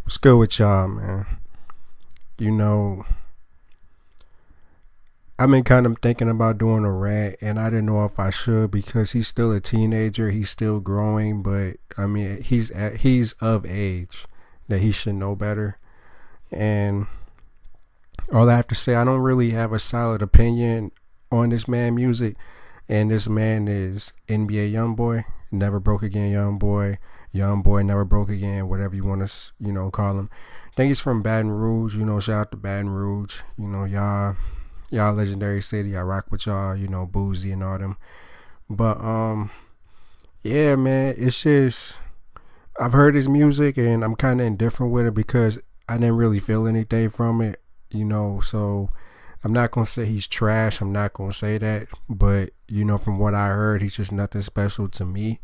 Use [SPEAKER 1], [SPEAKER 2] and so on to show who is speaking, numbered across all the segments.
[SPEAKER 1] What's good with y'all, man? You know, I've been kind of thinking about doing a rant, and I didn't know if I should because he's still a teenager. He's still growing, but I mean, he's of age that he should know better. And all I have to say, I don't really have a solid opinion on this man music. And this man is NBA YoungBoy, never broke again, YoungBoy never broke again, whatever you want to call him. I think he's from Baton Rouge. Shout out to Baton Rouge. Y'all legendary city. I rock with y'all. Boozy and all them. But yeah, man, it's just I've heard his music and I'm kind of indifferent with it because I didn't really feel anything from it. So I'm not gonna say he's trash. I'm not gonna say that, but from what I heard, he's just nothing special to me.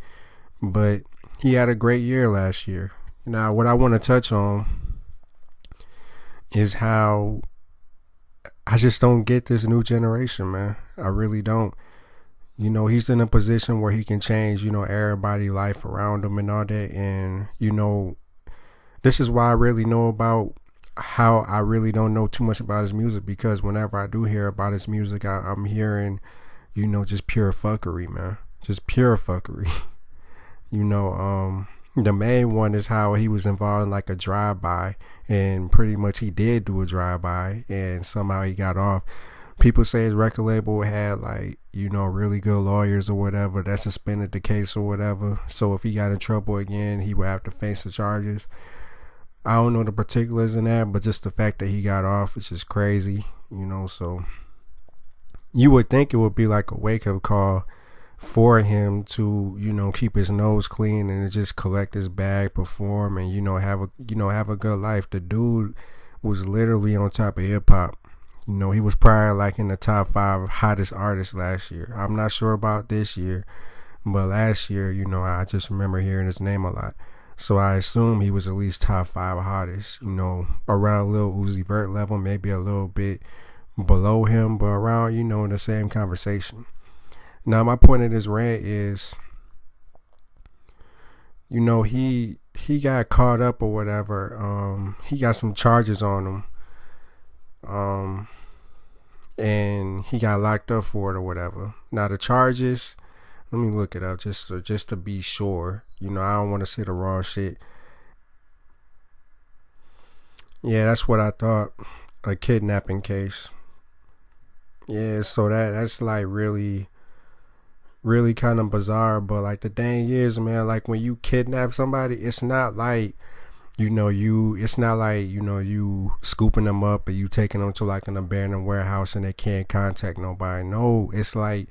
[SPEAKER 1] But he had a great year last year. Now, what I want to touch on is how I just don't get this new generation, man. I really don't. He's in a position where he can change, everybody's life around him and all that. And, this is why I really know about how I really don't know too much about his music, because whenever I do hear about his music, I'm hearing, just pure fuckery, man. Just pure fuckery. The main one is how he was involved in like a drive-by, and pretty much he did do a drive-by and somehow he got off. People say his record label had like, really good lawyers or whatever that suspended the case or whatever. So if he got in trouble again, he would have to face the charges. I don't know the particulars in that, but just the fact that he got off is just crazy, so you would think it would be like a wake-up call for him to, keep his nose clean and just collect his bag, perform, and, have a good life. The dude was literally on top of hip hop. He was probably like in the top 5 hottest artists last year. I'm not sure about this year, but last year, I just remember hearing his name a lot. So I assume he was at least top 5 hottest, around Lil Uzi Vert level, maybe a little bit below him, but around, in the same conversation. Now, my point of this rant is, he got caught up or whatever. He got some charges on him. And he got locked up for it or whatever. Now, the charges, let me look it up just to be sure. I don't want to say the wrong shit. Yeah, that's what I thought. A kidnapping case. Yeah, so that's like really kind of bizarre. But like the thing is, man, like when you kidnap somebody, it's not like it's not like you scooping them up and you taking them to like an abandoned warehouse and they can't contact nobody. No, it's like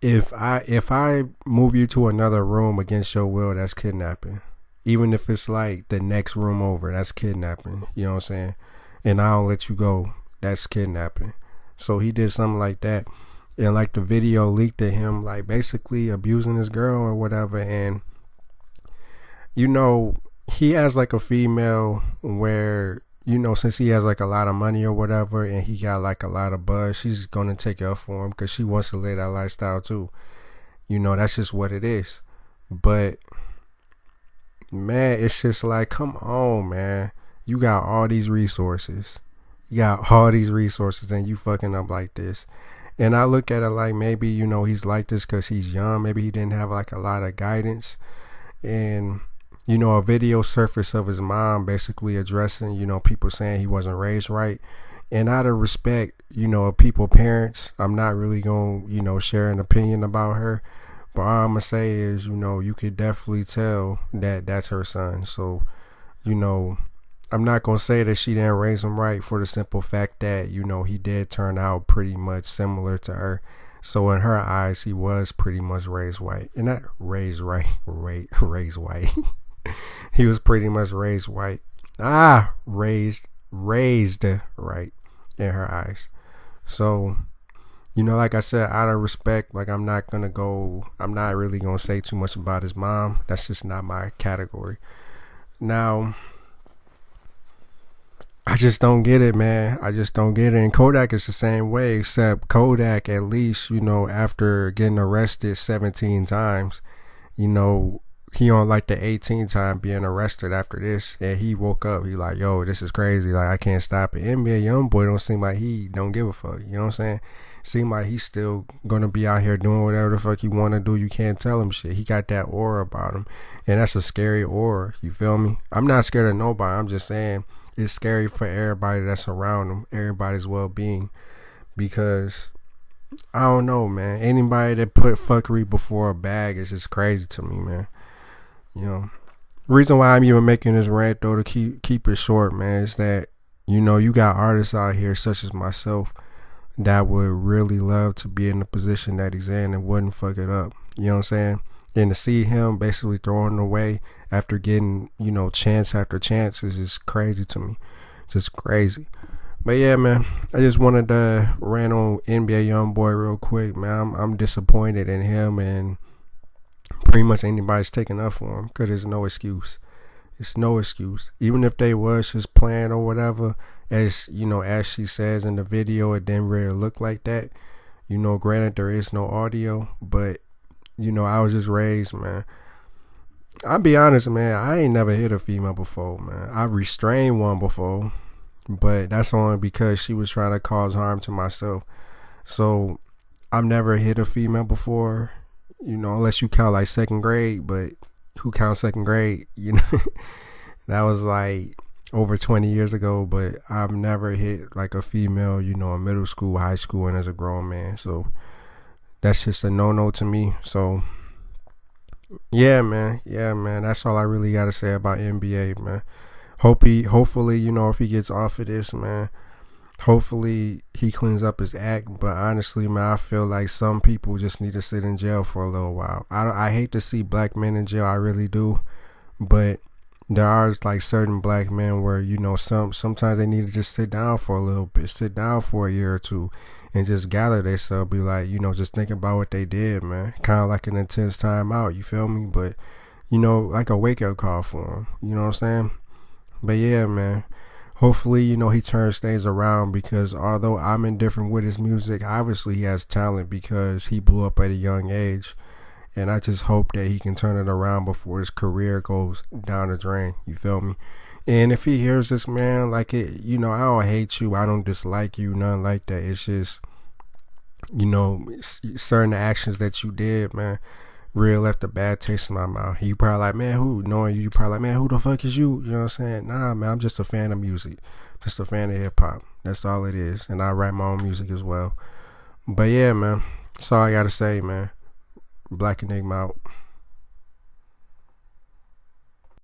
[SPEAKER 1] if I move you to another room against your will, that's kidnapping. Even if it's like the next room over, that's kidnapping. You know what I'm saying? And I don't let you go, that's kidnapping. So he did something like that, and like the video leaked to him like basically abusing his girl or whatever. And he has like a female where since he has like a lot of money or whatever and he got like a lot of buzz, she's gonna take it up for him because she wants to live that lifestyle too. That's just what it is. But man, it's just like, come on, man. You got all these resources. And you fucking up like this. And I look at it like maybe, he's like this because he's young. Maybe he didn't have like a lot of guidance. And a video surfaced of his mom basically addressing, people saying he wasn't raised right. And out of respect, of people, parents, I'm not really going to, share an opinion about her. But all I'm going to say is, you could definitely tell that that's her son. So, I'm not going to say that she didn't raise him right for the simple fact that, he did turn out pretty much similar to her. So in her eyes, he was pretty much raised white. And not raised right, raised white. He was pretty much raised white. Raised right in her eyes. So, like I said, out of respect, like I'm not really going to say too much about his mom. That's just not my category. Now, I just don't get it, man. I just don't get it. And Kodak is the same way, except Kodak, at least, after getting arrested 17 times, he on like the 18th time being arrested after this, and he woke up. He like, yo, this is crazy. Like, I can't stop it. NBA YoungBoy don't seem like he don't give a fuck. You know what I'm saying? Seem like he's still gonna be out here doing whatever the fuck he want to do. You can't tell him shit. He got that aura about him, and that's a scary aura. You feel me? I'm not scared of nobody. I'm just saying it's scary for everybody that's around him, everybody's well-being, because I don't know, man. Anybody that put fuckery before a bag is just crazy to me, man. You know, reason why I'm even making this rant though, to keep it short, man, is that, you know, you got artists out here such as myself that would really love to be in the position that he's in and wouldn't fuck it up. You know what I'm saying? And to see him basically throwing it away after getting, you know, chance after chance is just crazy to me. Just crazy. But yeah, man, I just wanted to rant on NBA YoungBoy real quick, man. I'm disappointed in him and pretty much anybody's taking up for him, because there's no excuse. It's no excuse. Even if they was just playing or whatever, as you know, as she says in the video, it didn't really look like that. You know, granted there is no audio, but you know, I was just raised, man. I'll be honest, man, I ain't never hit a female before, man. I restrained one before, but that's only because she was trying to cause harm to myself. So I've never hit a female before, you know, unless you count like second grade, but who counts second grade? You know, that was like over 20 years ago, but I've never hit like a female, you know, in middle school, high school, and as a grown man. So that's just a no-no to me. So yeah, man, that's all I really got to say about NBA, man. Hopefully, you know, if he gets off of this, man, hopefully he cleans up his act. But honestly, man, I feel like some people just need to sit in jail for a little while. I hate to see black men in jail, I really do, but there are like certain black men where, you know, sometimes they need to just sit down for a little bit, sit down for a year or two, and just gather themselves, be like, you know, just think about what they did, man. Kind of like an intense time out, you feel me? But, you know, like a wake-up call for them, you know what I'm saying? But yeah, man, hopefully, you know, he turns things around, because although I'm indifferent with his music, obviously he has talent because he blew up at a young age. And I just hope that he can turn it around before his career goes down the drain. You feel me? And if he hears this, man, like, it, you know, I don't hate you, I don't dislike you, nothing like that. It's just, you know, certain actions that you did, man, really left a bad taste in my mouth. He probably like, man, knowing you probably like, man, who the fuck is you? You know what I'm saying? Nah, man, I'm just a fan of music. Just a fan of hip hop. That's all it is. And I write my own music as well. But yeah, man, that's all I gotta say, man. Black Enigma out.